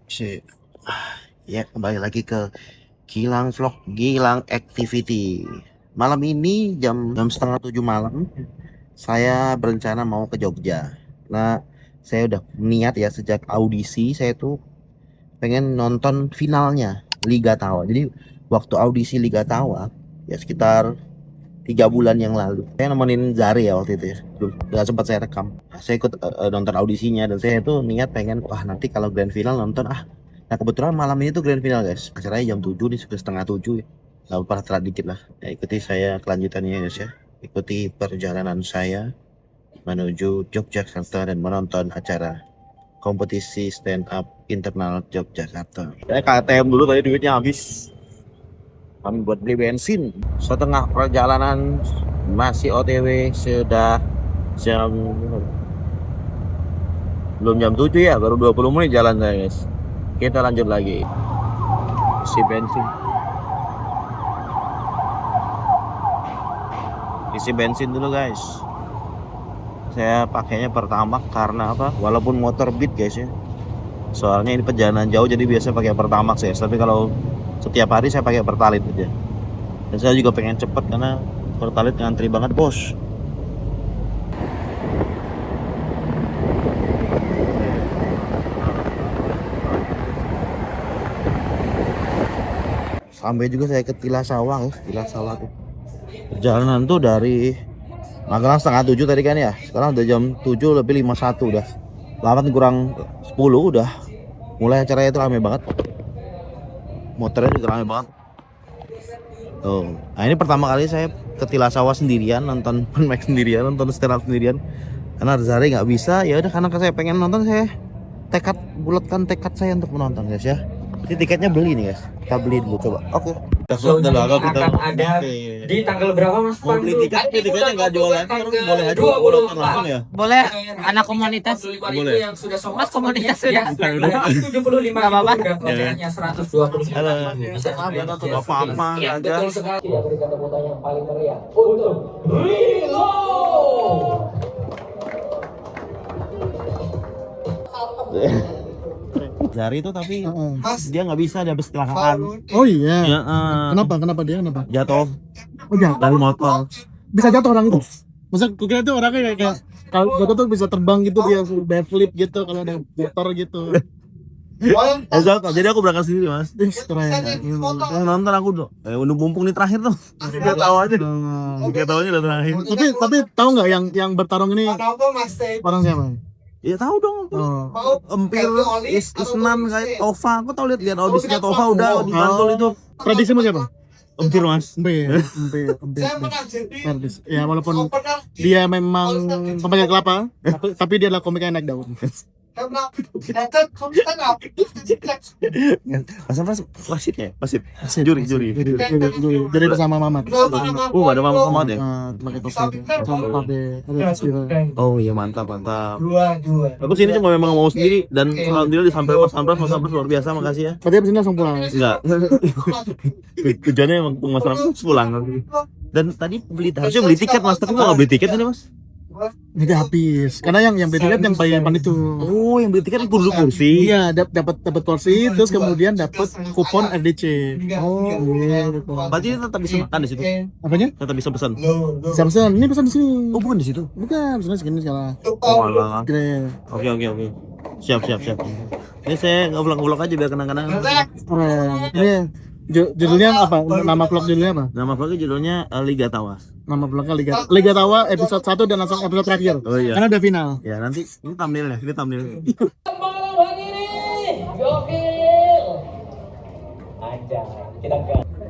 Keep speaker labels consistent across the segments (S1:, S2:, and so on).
S1: Si, ya kembali lagi ke Gilang Vlog, Gilang Activity. Malam ini jam setengah 7 malam, saya berencana mau ke Jogja. Nah, saya udah niat ya sejak audisi, saya tuh pengen nonton finalnya Liga Tawa. Jadi waktu audisi Liga Tawa, ya sekitar 3 bulan yang lalu, saya nemenin Zari ya waktu itu ya. Belum, nggak sempat saya rekam. Nah, saya ikut nonton audisinya dan saya tuh niat pengen, wah nanti kalau grand final nonton ah. Nah kebetulan malam ini tuh grand final guys. Acaranya jam 7 nih, sudah setengah 7 ya. Gak apa telat dikit lah. Ya, ikuti saya kelanjutannya guys ya. Ikuti perjalanan saya menuju Yogyakarta dan menonton acara kompetisi stand up internal Yogyakarta. Saya KTM dulu, tadi duitnya habis. Kami buat beli bensin. Setengah perjalanan masih OTW, sudah jam belum jam 7 ya, baru 20 menit jalan saya guys. Kita lanjut lagi. Isi bensin. Isi bensin dulu guys. Saya pakainya Pertamax karena apa? Walaupun motor Beat guys ya. Soalnya ini perjalanan jauh jadi biasa pakai Pertamax ya. Tapi kalau setiap hari saya pakai Pertalite aja. Dan saya juga pengen cepet karena Pertalite ngantri banget bos. Sampai juga saya ke Tilasawang, Tilasawang tuh. Perjalanan tuh dari Magelang setengah 7 tadi kan ya. Sekarang udah jam 7 lebih 51 udah. 8 kurang 10 udah. Mulai acaranya itu rame banget. Motornya juga rame banget. Tuh. Nah ini pertama kali saya ke Tilasawa sendirian, nonton Max sendirian, nonton stand up sendirian. Karena Zari nggak bisa, ya udah karena saya pengen nonton, saya bulatkan tekad saya untuk menonton guys ya. Ini tiketnya beli nih guys. Kita beli dulu coba. Oke.
S2: Akan ada di tanggal berapa mas?
S1: Mau beli tiket, tiketnya nggak jualan, boleh aja nonton langsung ya.
S3: Boleh, anak komunitas.
S1: Boleh.
S2: Yang sudah
S3: Mas komunitas sudah.
S2: 75
S3: Nggak apa-apa.
S2: Hanya 120.
S1: Halo. Nonton apa-apa aja.
S2: Betul sekali. Ya berikan tepuk tangan yang paling meriah untuk Reload.
S1: Zari itu tapi dia nggak bisa, dia habis kecelakaan.
S4: Oh iya.
S1: Ya,
S4: Kenapa dia kenapa?
S1: jatuh
S4: Oh jatuh.
S1: dari motor.
S4: Bisa jatuh orang itu. Masa kukira itu orangnya kayak kalau jatuh tuh bisa terbang gitu, dia backflip gitu kalau ada motor gitu.
S1: Jatuh. Jadi aku berangkat sendiri mas.
S4: Keren.
S1: Yang nonton aku tuh, udah mumpung nih terakhir tuh. Kita tahu aja. Kita tahu aja udah terakhir.
S4: Tapi tahu nggak yang bertarung ini orang siapa?
S1: Ya tahu dong.
S4: Oh.
S1: Empir Isnan kayak Tova. Aku tahu lihat audisinya Tova udah di Bantul itu.
S4: Prediksimu siapa?
S1: Empir mas.
S4: Empir. Ya walaupun dia memang pemakai kelapa, tapi dia adalah komik yang naik daun.
S1: Mas wasit ya? Wasit. Juri.
S4: Jadi bersama Mamat.
S1: Ada Mama Komad ya?
S4: Pakai topi. Ada
S1: Oh iya mantap. Aku sini cuma memang mau sendiri dan alhamdulillah disamperin Mas Ampras luar biasa, makasih ya.
S4: Tadi abis ini langsung pulang.
S1: Enggak. Tujuannya emang Mas Ampras pulang. Dan tadi harusnya beli tiket mas, tapi nggak beli tiket ini mas.
S4: Jadi habis. Karena yang beli tiket yang paling depan itu.
S1: Oh yang beli tiket kursi.
S4: Iya, dapat kursi, terus kemudian dapat kupon RDC.
S1: Oh
S4: iya. Gitu.
S1: berarti tetap bisa makan di situ.
S4: Apanya?
S1: Tetap bisa pesan.
S4: Bisa pesan. Ini pesan di sini.
S1: Oh bukan di situ.
S4: Bukan, pesannya segini sekarang.
S1: Oh alah.
S4: Gini.
S1: Oke. Siap. Ini saya nge-vlog aja biar kenang-kenang.
S4: Keren. Ini judulnya apa? Nama vlog judulnya apa?
S1: Nama vlognya judulnya Liga Tawa.
S4: Nama vlognya Liga Tawa episode 1 dan langsung episode terakhir.
S1: Oh iya.
S4: Karena udah final.
S1: Ya nanti ini thumbnailnya.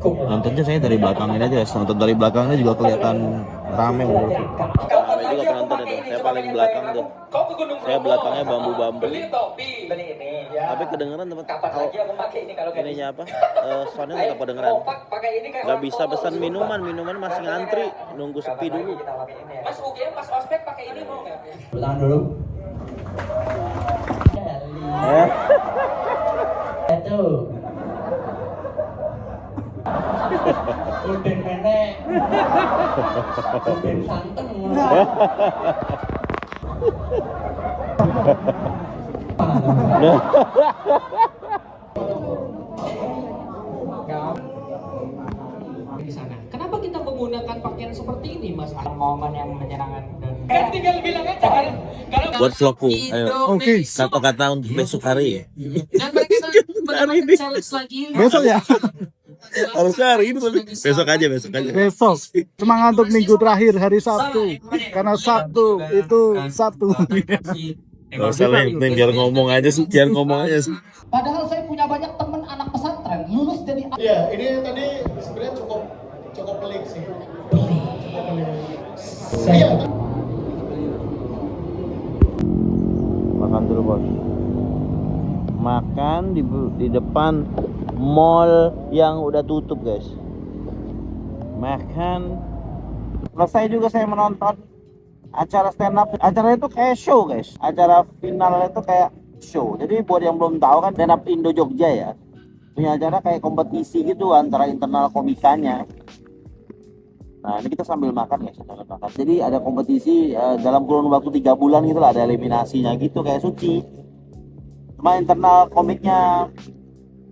S1: Nontonnya saya dari belakangnya aja, nonton dari belakangnya juga kelihatan rame menurut saya. Rame juga penonton itu. Saya paling belakang tuh. Saya belakangnya bambu-bambu. Tapi kedengeran tempat ininya apa? Soundnya nggak kedengeran. Nggak bisa pesan minuman masih ngantri, nunggu sepi dulu.
S2: Mas UGM, Mas Ospek pakai ini mau nggak?
S4: Ulang dulu.
S2: Itu. Udah nenek. Udah santen. dengan pakaian seperti ini, Mas. Momen yang menyenangkan dan tinggal bilang aja kan. Kalau
S5: Buat vlogku, ayo.
S4: Oke.
S5: Kata-kata untuk besok hari ya.
S3: Dan mereka
S4: Hari ini.
S3: challenge lagi.
S4: Besok ya.
S5: Harusnya hari ini tapi besok aja.
S4: Besok. Semangat untuk minggu terakhir hari Sabtu. Karena Sabtu itu Sabtu.
S5: Gak usah lah, yang penting biar ngomong aja sih.
S6: Padahal saya punya banyak teman anak pesantren lulus dari
S4: Iya, ini tadi sebenarnya cukup pelik sih. Iya.
S1: Makan dulu bos. Makan di depan mall yang udah tutup guys. Makan. Selesai juga saya menonton acara stand up. Acara itu kayak show guys. Acara final itu kayak show. Jadi buat yang belum tahu kan stand up Indo Jogja ya, punya acara kayak kompetisi gitu antara internal komikanya. Nah ini kita sambil makan guys, sambil makan. Jadi ada kompetisi dalam kurun waktu 3 bulan gitu lah, ada eliminasinya gitu kayak suci. Cuma internal komiknya.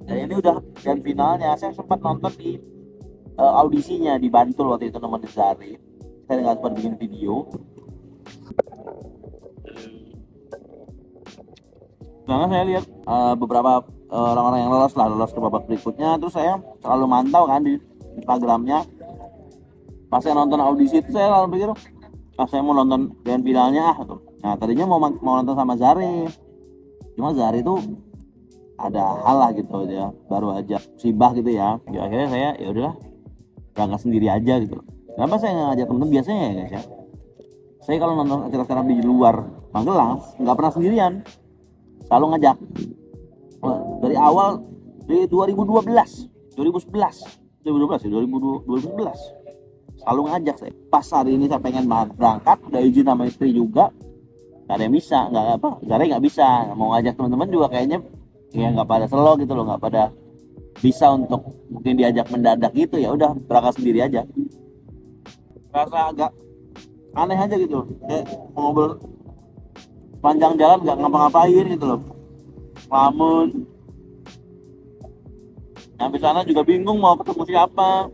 S1: Dan ini udah grand finalnya. Saya sempat nonton di audisinya di Bantul waktu itu nemenin Zari. Saya nggak sempat bikin video. Karena saya lihat beberapa orang-orang yang lolos ke babak berikutnya, terus saya selalu mantau kan di Instagramnya. Pas saya nonton audisi itu saya lalu pikir, saya mau nonton grand finalnya tuh. Nah tadinya mau nonton sama Zari, cuma Zari itu ada hal lah gitu ya, baru aja musibah gitu ya. Jadi akhirnya saya ya udahlah berangkat sendiri aja gitu. Kenapa saya nggak ngajak temen biasanya ya guys ya? Saya kalau nonton acara-acara di luar Magelang nggak pernah sendirian, selalu ngajak. Dari awal dari 2011 selalu ngajak saya. Pas hari ini saya pengen banget berangkat, udah izin sama istri juga, nggak ada yang bisa, Zari nggak bisa. Mau ngajak teman-teman juga kayaknya ya nggak pada selo gitu loh, nggak pada bisa untuk mungkin diajak mendadak gitu. Ya udah berangkat sendiri aja. Rasa agak aneh aja gitu, kayak ngobrol sepanjang jalan nggak ngapa-ngapain gitu loh, lamun. Nyampe sana juga bingung mau ketemu siapa,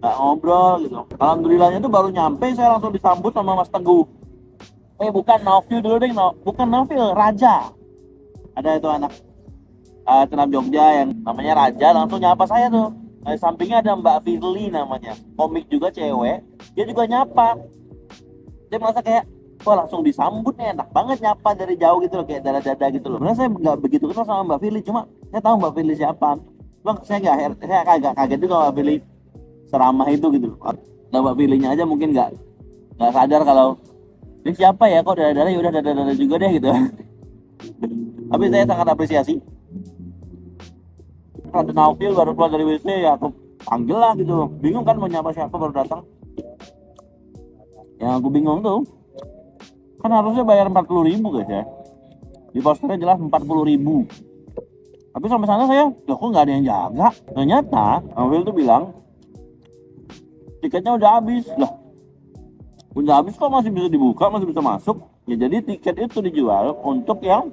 S1: nggak ngobrol gitu. Alhamdulillahnya tuh baru nyampe saya langsung disambut sama Mas Teguh. Bukan Novil dulu deh, bukan Novil, Raja. Ada itu anak stand up Jogja yang namanya Raja, langsung nyapa saya tuh. Di sampingnya ada Mbak Firly namanya, komik juga cewek, dia juga nyapa. Saya merasa kayak, wah langsung disambut nih, enak banget nyapa dari jauh gitu loh, kayak dada-dada gitu loh. Sebenarnya saya nggak begitu kenal sama Mbak Firly, cuma saya tahu Mbak Firly siapa. Bang, saya agak kaget juga Mbak Firly seramah itu gitu. Nah Mbak Firly-nya aja mungkin nggak sadar kalau ini siapa ya, kok dada-dada, ya udah dada-dada juga deh gitu. Tapi saya sangat apresiasi. Ada Naufil baru keluar dari WC ya aku panggil lah gitu. Bingung kan mau nyapa siapa baru datang. Yang aku bingung tuh kan harusnya bayar 40.000 guys ya. Di posternya jelas 40.000. Tapi sampai sana saya, kok nggak ada yang jaga. Ternyata Naufil tuh bilang tiketnya udah habis lah. Udah habis kok masih bisa dibuka, masih bisa masuk. Ya jadi tiket itu dijual untuk yang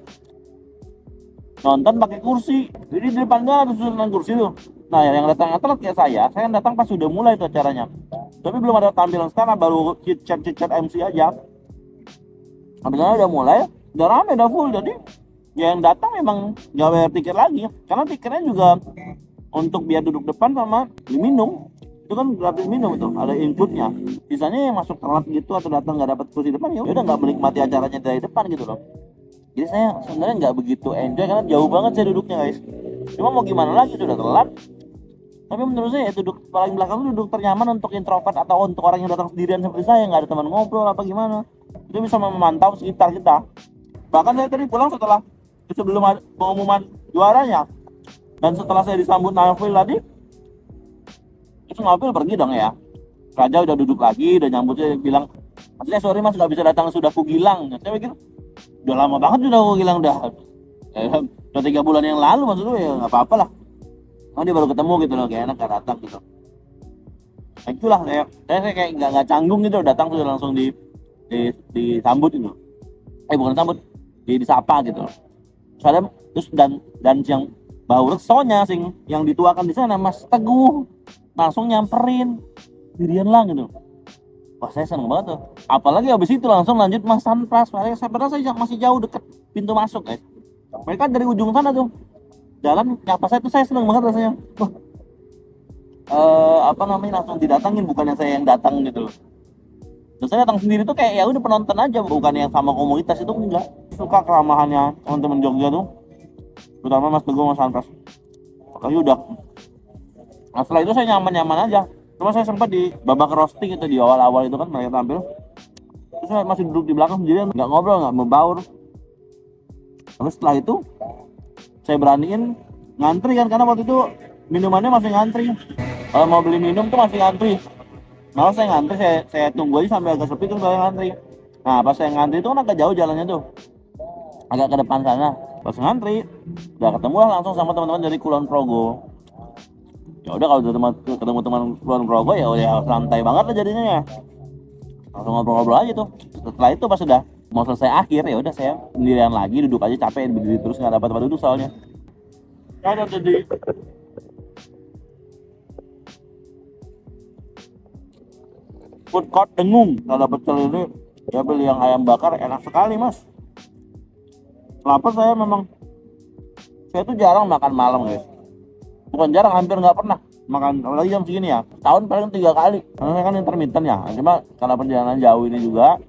S1: nonton pakai kursi. Jadi di depan ada susunan kursi tuh. Nah yang datang telat kayak saya kan datang pas sudah mulai tuh acaranya. Tapi belum ada tampilan stand up, baru chit-chat MC aja. Habisnya udah mulai, udah rame, udah full. Jadi yang datang memang nggak bayar tiket lagi. Karena tiketnya juga untuk biar duduk depan sama minum. Itu kan gratis minum itu, ada inputnya. Sisanya yang masuk telat gitu atau datang nggak dapat kursi depan, ya udah nggak menikmati acaranya dari depan gitu loh. Jadi saya sebenarnya nggak begitu enjoy karena jauh banget saya duduknya guys. Cuma mau gimana lagi, sudah telat. Tapi menurut saya duduk paling belakang itu duduk ternyaman untuk introvert atau untuk orang yang datang sendirian seperti saya, nggak ada teman ngobrol apa gimana. Itu bisa memantau sekitar kita. Bahkan saya tadi pulang setelah sebelum pengumuman juaranya dan setelah saya disambut Naufil tadi, itu Naufil pergi dong ya. Raja udah duduk lagi, udah nyambut, saya bilang, maksudnya sorry mas nggak bisa datang, sudah kugilang. Saya pikir udah lama banget sudah kugilang, udah 3 bulan yang lalu, maksud gue ya nggak apa-apa lah. Oh dia baru ketemu gitu loh, kayak enak gak datang gitu. Nah, itulah saya kayak nggak canggung gitu, datang sudah langsung disambut gitu. Bukan sambut, disapa gitu. Soalnya terus dan yang bau resonya yang dituakan di sana Mas Teguh langsung nyamperin dirian lah gitu.
S7: Wah saya seneng banget tuh. Apalagi habis itu langsung lanjut Mas Sunpras. Padahal saya masih jauh deket pintu masuk guys. Mereka dari ujung sana tuh jalan nyapa saya tuh, saya seneng banget rasanya. Wah, apa namanya, langsung didatangin, bukannya saya yang datang gitu loh. Terus saya datang sendiri tuh kayak ya udah penonton aja, bukan yang sama komunitas itu, enggak. Suka keramahannya teman-teman Jogja tuh, terutama Mas Teguh, Mas Sunpras. Pokoknya udah. Nah, setelah itu saya nyaman-nyaman aja. Cuma saya sempat di babak roasting itu di awal-awal itu kan mereka tampil. Terus saya masih duduk di belakang sendirian, nggak ngobrol, nggak membaur. Terus setelah itu saya beraniin ngantri kan, karena waktu itu minumannya masih ngantri. Kalau mau beli minum tuh masih ngantri. Malah saya ngantri, saya tunggu aja sampai agak sepi terus saya ngantri. Nah pas saya ngantri itu kan agak jauh jalannya tuh, agak ke depan sana. Pas ngantri udah ketemu lah langsung sama teman-teman dari Kulon Progo. Ya udah kalau ketemu teman Kulon Progo ya udah santai banget lah jadinya ya. Langsung ngobrol-ngobrol aja tuh. Setelah itu pas sudah mau selesai akhir ya udah saya sendirian lagi, duduk aja capek berdiri terus, nggak dapat tempat duduk soalnya. Ada jadi food court Dengung, kalau dapat ini ya beli yang ayam bakar enak sekali mas. Lapar saya memang. Saya tuh jarang makan malam guys. Bukan jarang, hampir nggak pernah makan, apalagi jam segini ya. Tahun paling 3 kali. Karena saya kan intermittent ya. Cuma karena perjalanan jauh ini juga,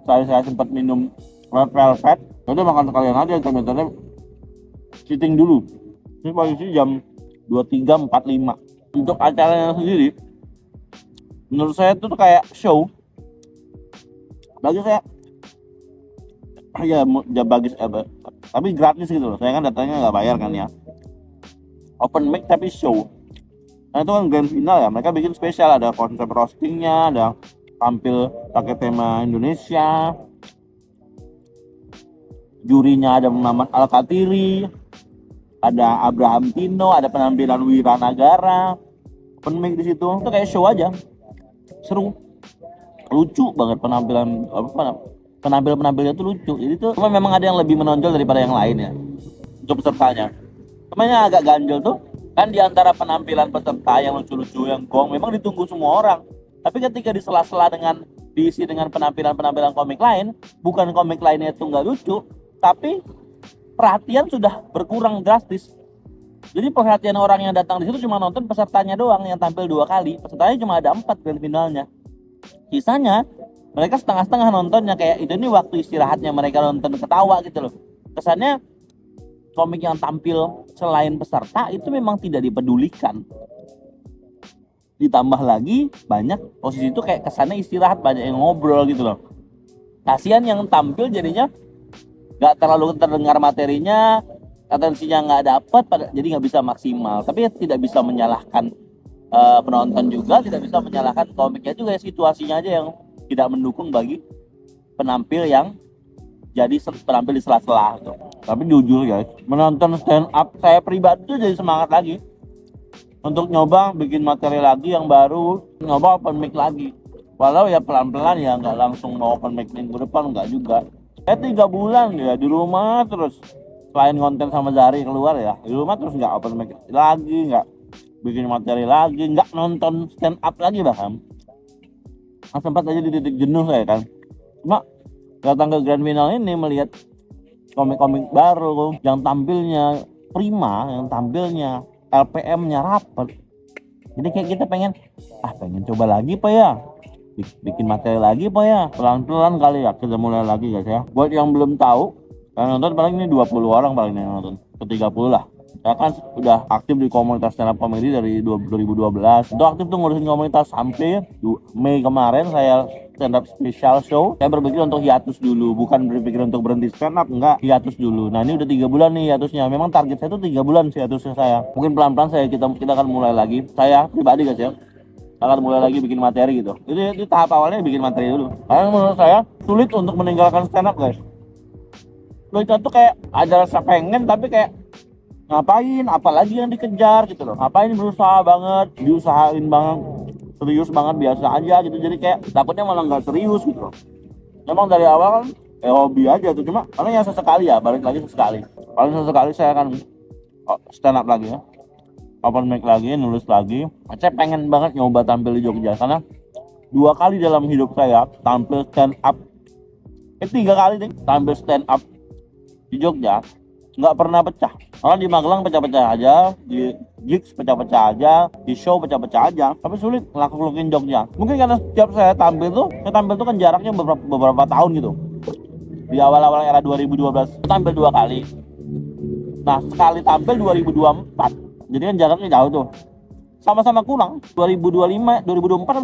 S7: saya sempat minum red velvet. Udah makan sekalian aja intermittentnya. Sitting dulu. Ini posisi jam 23.45. Untuk acaranya sendiri, menurut saya itu tuh kayak show. Bagi saya ya bagus, tapi gratis gitu loh. Saya kan datangnya nggak bayar kan ya. Open mic tapi show. Nah itu kan grand final ya. Mereka bikin spesial, ada konsep roastingnya, ada tampil pakai tema Indonesia. Jurinya ada Muhammad Al-Katiri, ada Abraham Tino, ada penampilan Wiranagara. Open mic di situ itu kayak show aja. Seru, lucu banget penampilan penampilnya tuh lucu. Jadi tuh cuma memang ada yang lebih menonjol daripada yang lain ya untuk pesertanya. Namanya agak ganjel tuh kan, di antara penampilan peserta yang lucu-lucu, yang gong, memang ditunggu semua orang. Tapi ketika di sela-sela diisi dengan penampilan komik lain, bukan komik lainnya itu nggak lucu, tapi perhatian sudah berkurang drastis. Jadi perhatian orang yang datang di situ cuma nonton pesertanya doang yang tampil 2 kali. Pesertanya cuma ada 4 grand finalnya. Sisanya mereka setengah-setengah nontonnya, kayak itu nih waktu istirahatnya mereka nonton ketawa gitu loh. Kesannya komik yang tampil selain peserta itu memang tidak dipedulikan. Ditambah lagi banyak posisi itu kayak kesannya istirahat, banyak yang ngobrol gitu loh. Kasihan yang tampil jadinya nggak terlalu terdengar materinya, atensinya nggak dapat, jadi nggak bisa maksimal. Tapi tidak bisa menyalahkan penonton juga, tidak bisa menyalahkan komiknya juga, situasinya aja yang tidak mendukung bagi penampil yang jadi penampil di sela-sela gitu. Tapi jujur guys, menonton stand up saya pribadi tuh jadi semangat lagi untuk nyoba bikin materi lagi yang baru, nyoba open mic lagi. Walau ya pelan-pelan ya, nggak langsung mau open mic minggu depan, nggak juga. Saya 3 bulan ya di rumah terus, selain konten sama Zari keluar ya, di rumah terus nggak open mic lagi, nggak bikin materi lagi, nggak nonton stand up lagi bahkan. Nah, sempat aja di titik jenuh saya kan. Cuma datang ke grand final ini melihat komik-komik baru yang tampilnya prima, yang tampilnya LPM-nya rapet. Jadi kayak kita pengen coba lagi Pak ya, bikin materi lagi Pak ya, pelan-pelan kali ya kita mulai lagi guys ya. Buat yang belum tahu, yang nonton paling ini 20 orang paling yang nonton, ke 30 lah. Saya kan udah aktif di komunitas stand up comedy dari 2012. Itu aktif tuh ngurusin komunitas sampai Mei kemarin saya stand up special show. Saya berpikir untuk hiatus dulu, bukan berpikir untuk berhenti stand up, enggak, hiatus dulu. Nah ini udah 3 bulan nih hiatusnya. Memang target saya tuh 3 bulan sih hiatusnya saya. Mungkin pelan-pelan kita akan mulai lagi. Saya pribadi guys ya, akan mulai lagi bikin materi gitu. Itu tahap awalnya bikin materi dulu. Karena menurut saya sulit untuk meninggalkan stand up guys. Sulit itu kayak ada rasa pengen tapi kayak ngapain, apalagi yang dikejar gitu loh. Ngapain berusaha banget, diusahain banget, serius banget biasa aja gitu. Jadi kayak takutnya malah nggak serius gitu loh. Memang dari awal kan hobi aja tuh, cuma karena ya sesekali ya, balik lagi sesekali. Paling sesekali saya akan stand up lagi ya, open mic lagi, nulis lagi. Saya pengen banget nyoba tampil di Jogja karena 2 kali dalam hidup saya tampil stand up. 3 kali deh tampil stand up di Jogja, nggak pernah pecah. Kalau di Magelang pecah-pecah aja, di gigs pecah-pecah aja, di show pecah-pecah aja. Tapi sulit ngelaklukin Jogja. Mungkin karena setiap saya tampil tuh kan jaraknya beberapa tahun gitu. Di awal-awal era 2012 tampil 2 kali. Nah, sekali tampil 2024. Jadi kan jaraknya jauh tuh. Sama-sama kurang. 2024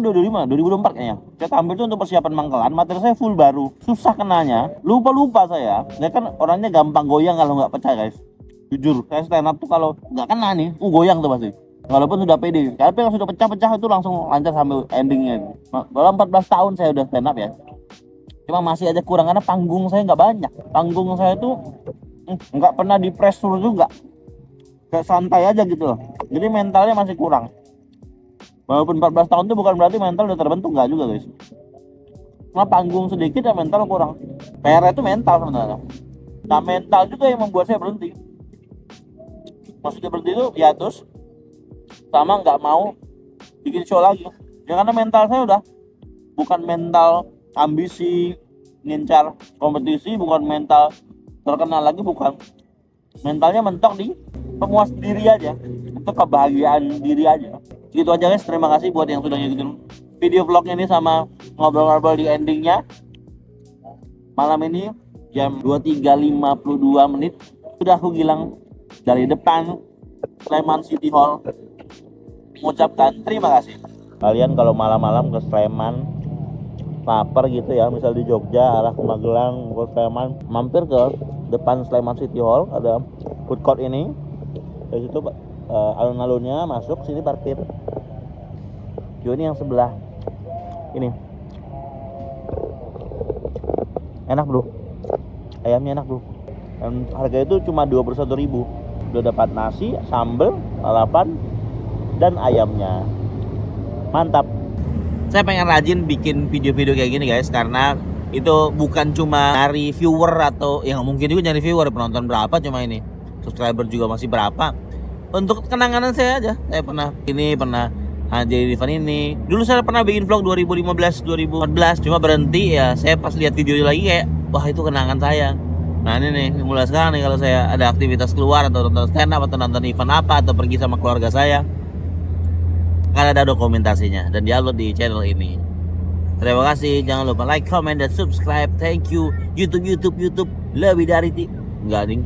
S7: atau 2024 kayaknya. Saya tampil tuh untuk persiapan Mangkelan, materi saya full baru. Susah kenanya. Lupa saya. Saya kan orangnya gampang goyang kalau nggak pecah, guys. Jujur, saya stand up tuh kalau nggak kena nih, goyang tuh pasti. Walaupun sudah pede. Tapi kalau sudah pecah-pecah itu langsung lancar sampai endingnya. Kalau 14 tahun saya udah stand up ya. Cuma masih aja kurang karena panggung saya nggak banyak. Panggung saya tuh nggak pernah di pressure juga. Kayak santai aja gitu loh. Jadi mentalnya masih kurang. Walaupun 14 tahun itu bukan berarti mental udah terbentuk, nggak juga guys. Cuma panggung sedikit ya mental kurang. PR itu mental sebenarnya. Nah mental juga yang membuat saya berhenti. Maksudnya berhenti itu ya terus sama nggak mau bikin show lagi. Ya karena mental saya udah bukan mental ambisi ngincar kompetisi, bukan mental terkenal lagi, bukan. Mentalnya mentok di pemuas diri aja, itu kebahagiaan diri aja. Gitu aja guys, terima kasih buat yang sudah ngikutin video vlognya ini sama ngobrol-ngobrol di endingnya. Malam ini jam 23.52 menit sudah aku Gilang dari depan Sleman City Hall mengucapkan terima kasih. Kalian kalau malam-malam ke Sleman lapar gitu ya, misal di Jogja arah ke Magelang ke Sleman, mampir ke depan Sleman City Hall, ada food court ini. Dari situ alun-alunnya masuk sini parkir. Yo ini yang sebelah ini enak bro, ayamnya enak bro. Dan harga itu cuma 21.000. Udah dapat nasi, sambal, lalapan, dan ayamnya. Mantap. Saya pengen rajin bikin video-video kayak gini guys, karena itu bukan cuma nyari viewer atau yang mungkin juga nyari viewer, penonton berapa cuma ini, subscriber juga masih berapa. Untuk kenangan saya aja, saya pernah jadi event ini. Dulu saya pernah bikin vlog 2015, 2014, cuma berhenti ya. Saya pas lihat video lagi kayak, wah itu kenangan saya. Nah ini nih, mulai sekarang nih kalau saya ada aktivitas keluar atau nonton stand up atau nonton event apa atau pergi sama keluarga saya, kan ada dokumentasinya dan diupload di channel ini. Terima kasih, jangan lupa like, comment, dan subscribe. Thank you. YouTube lebih dari enggak ding.